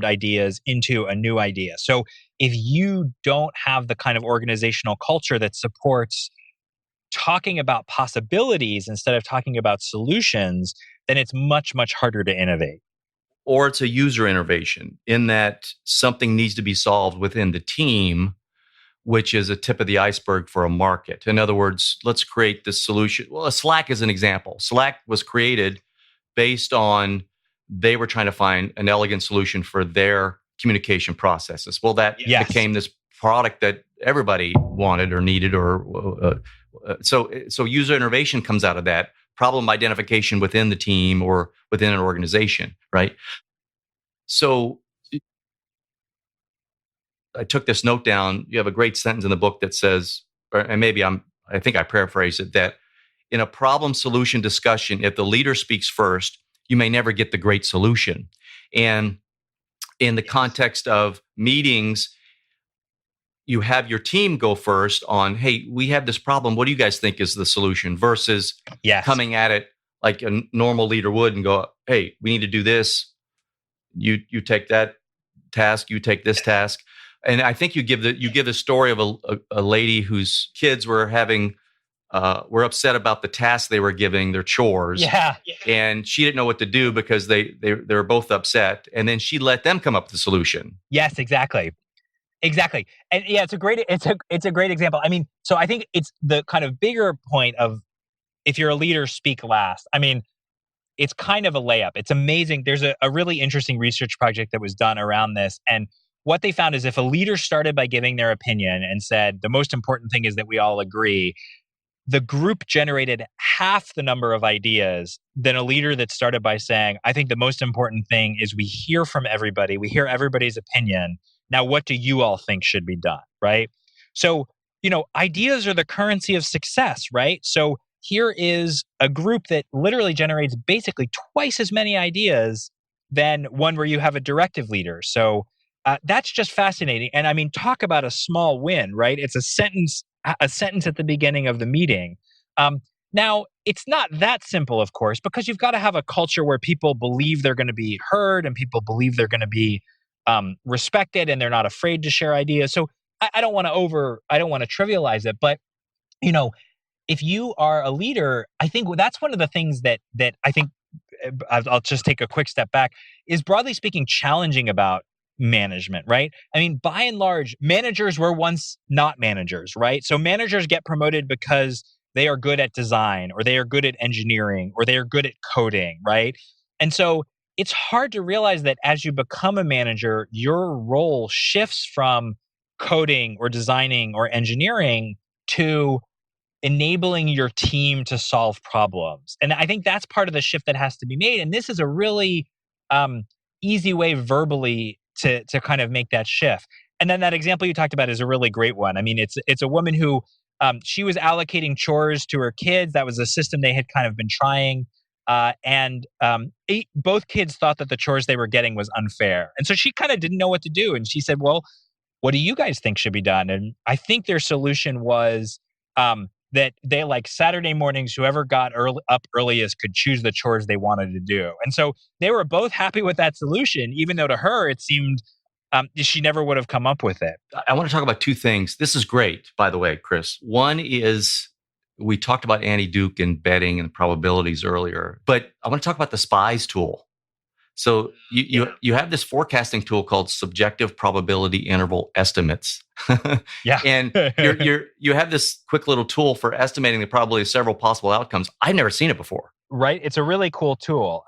ideas into a new idea. So if you don't have the kind of organizational culture that supports talking about possibilities instead of talking about solutions, then it's much, much harder to innovate. Or it's a user innovation in that something needs to be solved within the team, which is a tip of the iceberg for a market. In other words, let's create this solution. Well, Slack is an example. Slack was created based on they were trying to find an elegant solution for their communication processes. Well, that became this product that everybody wanted or needed, or so user innovation comes out of that. Problem identification within the team or within an organization, right? So I took this note down. You have a great sentence in the book that says, and maybe I think I paraphrase it, that in a problem solution discussion, if the leader speaks first, you may never get the great solution. And in the context of meetings, you have your team go first on, hey, we have this problem. What do you guys think is the solution? Versus coming at it like a normal leader would and go, hey, we need to do this. You take that task. You take this task. And I think you give the story of a lady whose kids were upset about the tasks they were giving, their chores. Yeah. And she didn't know what to do because they were both upset. And then she let them come up with the solution. Yes, exactly. Exactly. And yeah, it's a great example. I mean, so I think it's the kind of bigger point of, if you're a leader, speak last. I mean, it's kind of a layup. It's amazing. There's a really interesting research project that was done around this. And what they found is if a leader started by giving their opinion and said, the most important thing is that we all agree, the group generated half the number of ideas than a leader that started by saying, I think the most important thing is we hear from everybody. We hear everybody's opinion. Now, what do you all think should be done? Right? So, ideas are the currency of success, right? So here is a group that literally generates basically twice as many ideas than one where you have a directive leader. So that's just fascinating. And I mean, talk about a small win, right? It's a sentence at the beginning of the meeting. Now, it's not that simple, of course, because you've got to have a culture where people believe they're going to be heard and people believe they're going to be respected and they're not afraid to share ideas. So I don't want to trivialize it, but if you are a leader, I think that's one of the things that I think, I'll just take a quick step back, is broadly speaking challenging about management, right? I mean, by and large, managers were once not managers, right? So managers get promoted because they are good at design, or they are good at engineering, or they are good at coding, right? And so it's hard to realize that as you become a manager, your role shifts from coding or designing or engineering to enabling your team to solve problems. And I think that's part of the shift that has to be made. And this is a really easy way verbally to kind of make that shift. And then that example you talked about is a really great one. I mean, it's a woman who she was allocating chores to her kids. That was a system they had kind of been trying. And both kids thought that the chores they were getting was unfair. And so she kind of didn't know what to do. And she said, well, what do you guys think should be done? And I think their solution was that they, like, Saturday mornings, whoever got up earliest could choose the chores they wanted to do. And so they were both happy with that solution, even though to her it seemed she never would have come up with it. I want to talk about two things. This is great, by the way, Chris. One is, we talked about Annie Duke and betting and probabilities earlier, but I want to talk about the SPIES tool. So you have this forecasting tool called subjective probability interval estimates. Yeah. And you have this quick little tool for estimating the probability of several possible outcomes. I've never seen it before. Right. It's a really cool tool.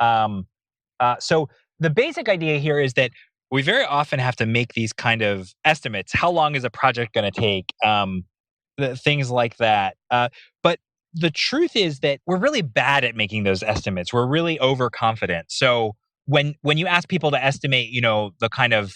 So the basic idea here is that we very often have to make these kind of estimates. How long is a project going to take? Things like that. But the truth is that we're really bad at making those estimates. We're really overconfident. So when you ask people to estimate, the kind of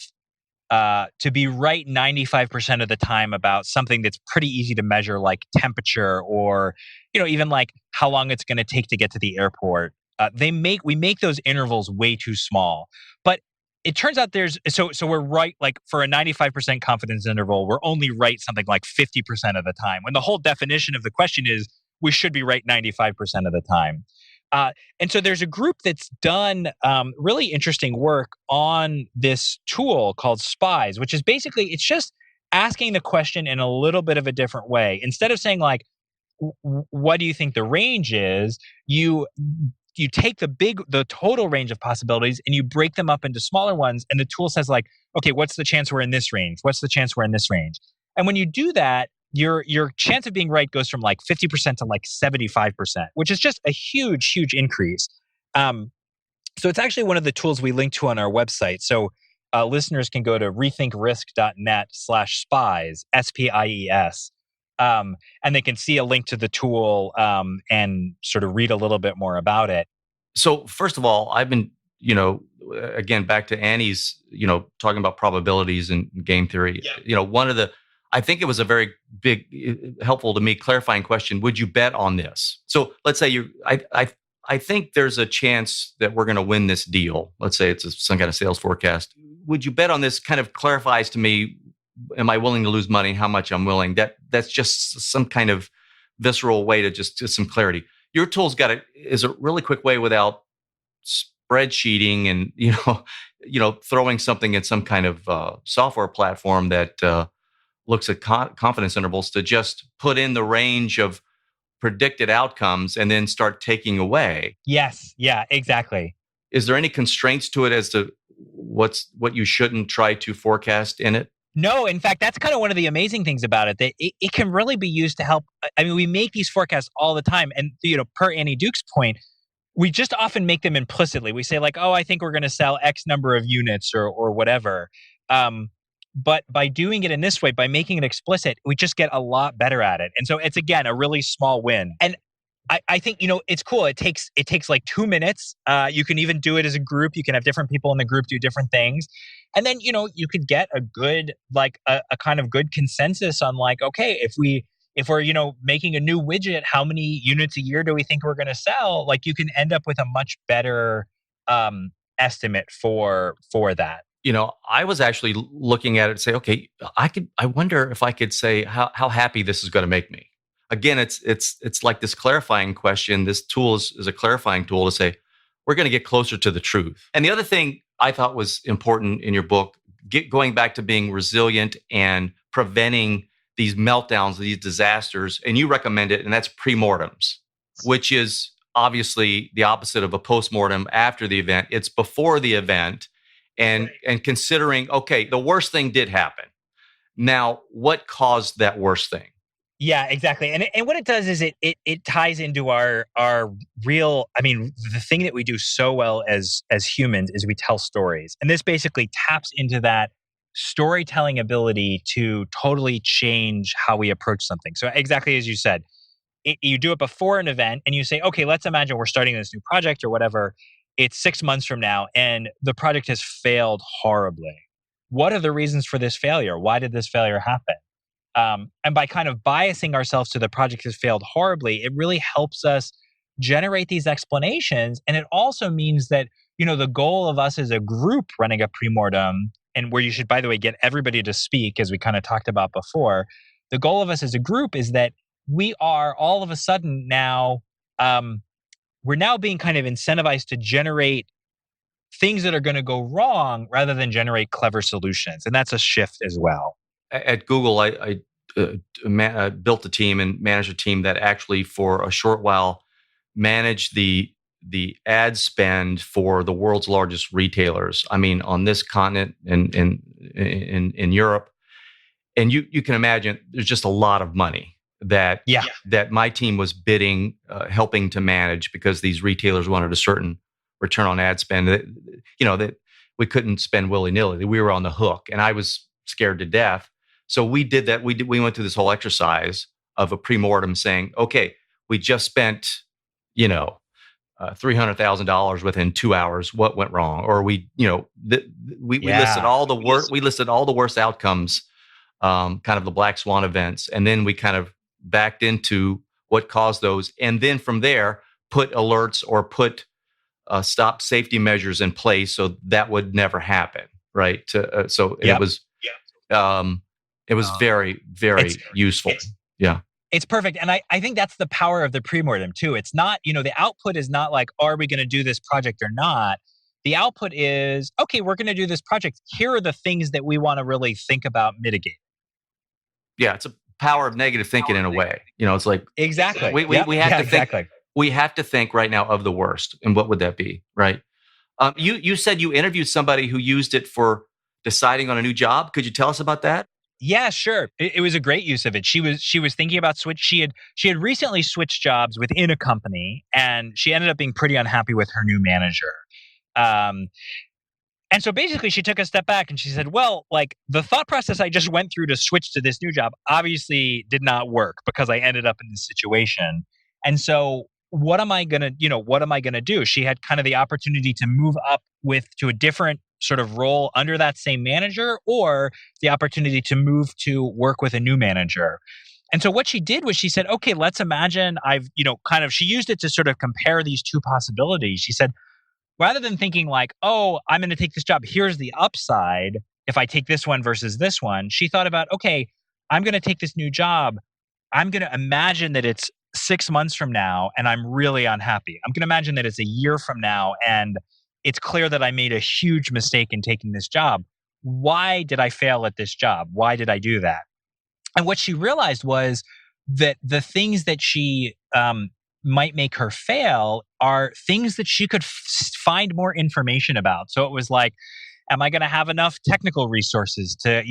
to be right 95% of the time about something that's pretty easy to measure, like temperature, or even like how long it's going to take to get to the airport. We make those intervals way too small. But it turns out so we're right, like for a 95% confidence interval, we're only right something like 50% of the time, when the whole definition of the question is we should be right 95% of the time. Uh, and so there's a group that's done really interesting work on this tool called Spies, which is basically, it's just asking the question in a little bit of a different way. Instead of saying like, what do you think the range is? You take the total range of possibilities and you break them up into smaller ones. And the tool says like, okay, what's the chance we're in this range? What's the chance we're in this range? And when you do that, your chance of being right goes from like 50% to like 75%, which is just a huge, huge increase. So it's actually one of the tools we link to on our website. So listeners can go to rethinkrisk.net/spies, SPIES. And they can see a link to the tool and sort of read a little bit more about it. So first of all, I've been, again, back to Annie's, talking about probabilities and game theory. Yeah. I think it was a very big, helpful to me, clarifying question. Would you bet on this? So let's say I think there's a chance that we're going to win this deal. Let's say it's some kind of sales forecast. Would you bet on this? Kind of clarifies to me, am I willing to lose money? How much I'm willing? That's just some kind of visceral way to just some clarity. Your tool's is a really quick way without spreadsheeting and throwing something in some kind of software platform that looks at confidence intervals, to just put in the range of predicted outcomes and then start taking away. Yes. Yeah, exactly. Is there any constraints to it as to what you shouldn't try to forecast in it? No, in fact, that's kind of one of the amazing things about it, that it can really be used to help. I mean, we make these forecasts all the time. And, per Annie Duke's point, we just often make them implicitly. We say like, oh, I think we're going to sell X number of units or whatever. But by doing it in this way, by making it explicit, we just get a lot better at it. And so it's, again, a really small win. And I think, it's cool. It takes like 2 minutes. You can even do it as a group. You can have different people in the group do different things. And then, you could get a good, like a kind of good consensus on like, okay, if we're, making a new widget, how many units a year do we think we're going to sell? Like, you can end up with a much better estimate for that. I was actually looking at it and say, okay, I wonder if I could say how happy this is going to make me. Again, it's like this clarifying question. This tool is a clarifying tool to say, we're going to get closer to the truth. And the other thing I thought was important in your book, going back to being resilient and preventing these meltdowns, these disasters, and you recommend it, and that's premortems, which is obviously the opposite of a postmortem after the event. It's before the event. And considering, okay, the worst thing did happen. Now, what caused that worst thing? Yeah, exactly. And what it does is it ties into our real, I mean, the thing that we do so well as humans is we tell stories. And this basically taps into that storytelling ability to totally change how we approach something. So exactly as you said, you do it before an event and you say, okay, let's imagine we're starting this new project or whatever. It's 6 months from now and the project has failed horribly. What are the reasons for this failure? Why did this failure happen? And by kind of biasing ourselves to the project has failed horribly, it really helps us generate these explanations. And it also means that, the goal of us as a group running a premortem, and where you should, by the way, get everybody to speak, as we kind of talked about before, the goal of us as a group is that we are all of a sudden now, we're now being kind of incentivized to generate things that are going to go wrong rather than generate clever solutions. And that's a shift as well. At Google, I built a team and managed a team that actually, for a short while, managed the ad spend for the world's largest retailers. I mean, on this continent and in Europe, and you can imagine there's just a lot of money that my team was bidding, helping to manage, because these retailers wanted a certain return on ad spend. That we couldn't spend willy nilly. We were on the hook, and I was scared to death. So we did that. We went through this whole exercise of a premortem, saying, okay, we just spent, $300,000 within 2 hours. What went wrong? Or we listed all the worst. We listed all the worst outcomes, kind of the black swan events, and then we kind of backed into what caused those, and then from there put alerts or put stop safety measures in place so that would never happen. Right. It was very, very useful. Yeah. It's perfect. And I think that's the power of the premortem too. It's not, the output is not like, are we going to do this project or not? The output is, okay, we're going to do this project. Here are the things that we want to really think about mitigating. Yeah. It's a power of negative thinking in a way. It's like, exactly. We have to think, we have to think right now of the worst. And what would that be? Right. You said you interviewed somebody who used it for deciding on a new job. Could you tell us about that? Yeah, sure. It was a great use of it. She was thinking about switch. She had recently switched jobs within a company, and she ended up being pretty unhappy with her new manager. And so basically, she took a step back and she said, "Well, like the thought process I just went through to switch to this new job obviously did not work because I ended up in this situation. And so, what am I gonna do?" She had kind of the opportunity to move up to a different sort of role under that same manager, or the opportunity to move to work with a new manager. And so what she did was she said, okay, let's imagine she used it to sort of compare these two possibilities. She said, rather than thinking like, oh, I'm going to take this job, here's the upside if I take this one versus this one, she thought about, okay, I'm going to take this new job. I'm going to imagine that it's 6 months from now and I'm really unhappy. I'm going to imagine that it's a year from now and it's clear that I made a huge mistake in taking this job. Why did I fail at this job? Why did I do that? And what she realized was that the things that she might make her fail are things that she could find more information about. So it was like, am I going to have enough technical resources to,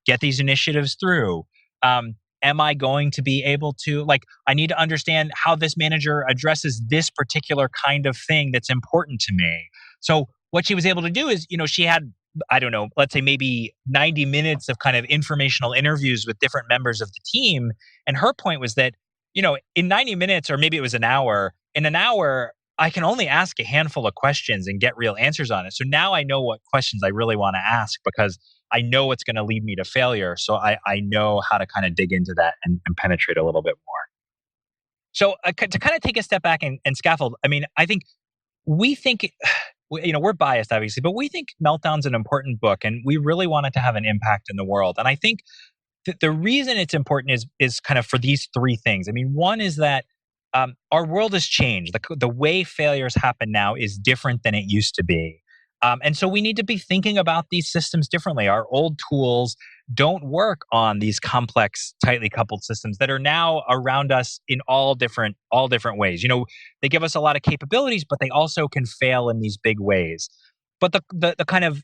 get these initiatives through? Am I going to be able to, I need to understand how this manager addresses this particular kind of thing that's important to me. So what she was able to do is, she had, I don't know, let's say maybe 90 minutes of kind of informational interviews with different members of the team. And her point was that, in 90 minutes, or maybe it was an hour, in an hour, I can only ask a handful of questions and get real answers on it. So now I know what questions I really want to ask because I know what's going to lead me to failure. So I know how to kind of dig into that and penetrate a little bit more. So to kind of take a step back and scaffold, I mean, I think we think, we're biased obviously, but we think Meltdown's an important book and we really want it to have an impact in the world. And I think the reason it's important is kind of for these three things. I mean, one is that our world has changed. The way failures happen now is different than it used to be. And so we need to be thinking about these systems differently. Our old tools don't work on these complex, tightly coupled systems that are now around us in all different ways. They give us a lot of capabilities, but they also can fail in these big ways. But the kind of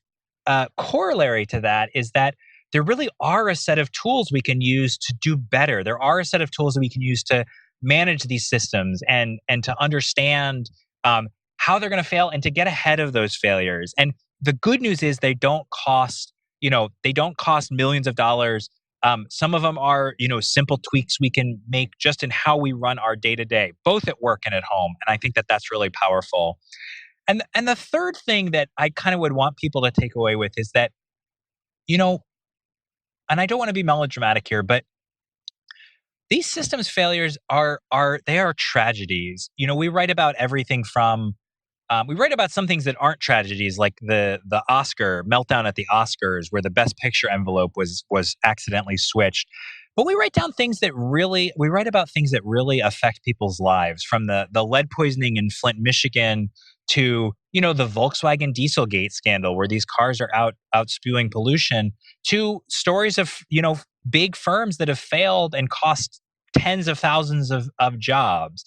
corollary to that is that there really are a set of tools we can use to do better. There are a set of tools that we can use to manage these systems and to understand how they're going to fail and to get ahead of those failures. And the good news is they don't cost millions of dollars. Some of them are, simple tweaks we can make just in how we run our day to day, both at work and at home. And I think that that's really powerful. And the third thing that I kind of would want people to take away with is that, and I don't want to be melodramatic here, but these systems failures are tragedies. We write about everything from we write about some things that aren't tragedies, like the Oscar meltdown at the Oscars, where the Best Picture envelope was accidentally switched. But we write about things that really affect people's lives, from the lead poisoning in Flint, Michigan, to the Volkswagen Dieselgate scandal, where these cars are out spewing pollution, to stories of big firms that have failed and cost tens of thousands of jobs.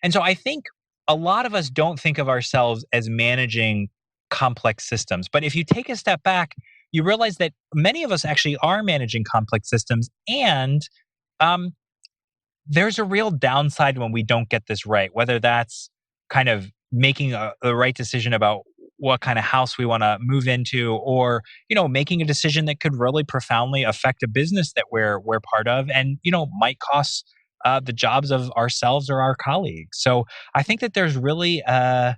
And so I think a lot of us don't think of ourselves as managing complex systems. But if you take a step back, you realize that many of us actually are managing complex systems. And there's a real downside when we don't get this right, whether that's kind of making the right decision about what kind of house we want to move into, or making a decision that could really profoundly affect a business that we're part of, and might cost the jobs of ourselves or our colleagues. So I think that there's really a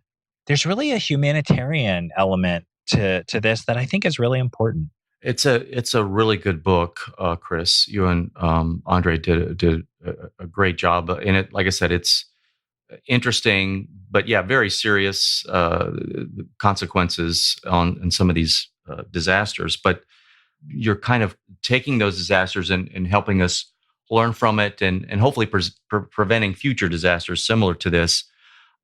humanitarian element to this that I think is really important. It's a really good book, Chris. You and Andre did a great job in it. Like I said, it's interesting, but yeah, very serious consequences in some of these disasters. But you're kind of taking those disasters and helping us learn from it, and hopefully preventing future disasters similar to this.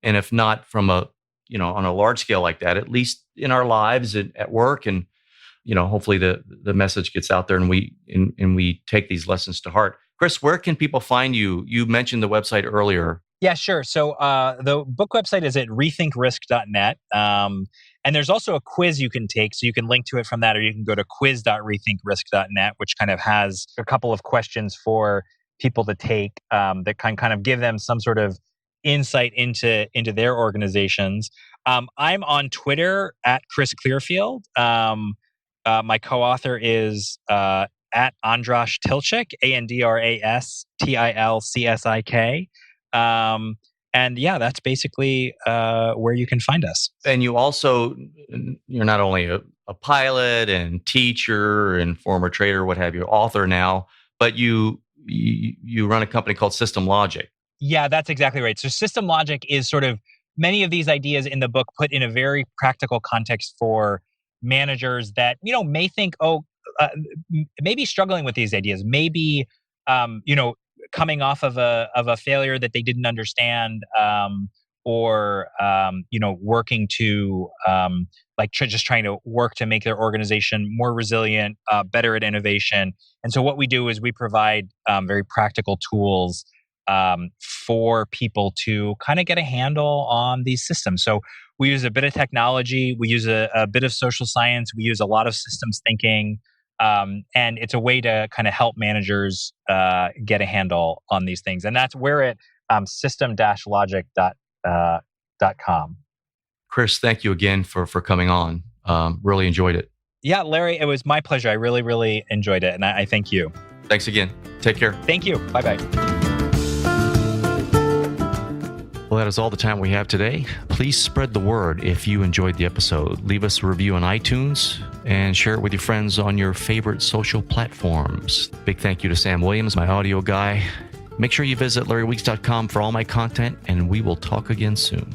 And if not from on a large scale like that, at least in our lives and at work, and hopefully the message gets out there, and we take these lessons to heart. Chris, where can people find you? You mentioned the website earlier. Yeah, sure. So the book website is at rethinkrisk.net. And there's also a quiz you can take. So you can link to it from that, or you can go to quiz.rethinkrisk.net, which kind of has a couple of questions for people to take that can kind of give them some sort of insight into their organizations. I'm on Twitter at Chris Clearfield. My co-author is at Andras Tilchik, ANDRASTILCSIK. And yeah, that's basically where you can find us. And you're not only a pilot and teacher and former trader, what have you, author now, but you run a company called System Logic. Yeah, that's exactly right. So System Logic is sort of many of these ideas in the book put in a very practical context for managers that, may think, maybe struggling with these ideas, maybe, coming off of a failure that they didn't understand, or working to just trying to work to make their organization more resilient, better at innovation. And so what we do is we provide very practical tools for people to kind of get a handle on these systems. So we use a bit of technology, we use a bit of social science, we use a lot of systems thinking, and it's a way to kind of help managers get a handle on these things. And that's where at system-logic.com. Chris, thank you again for coming on. Really enjoyed it. Yeah, Larry, it was my pleasure. I really, really enjoyed it. And I thank you. Thanks again. Take care. Thank you. Bye-bye. Well, that is all the time we have today. Please spread the word if you enjoyed the episode. Leave us a review on iTunes and share it with your friends on your favorite social platforms. Big thank you to Sam Williams, my audio guy. Make sure you visit LarryWeeks.com for all my content, and we will talk again soon.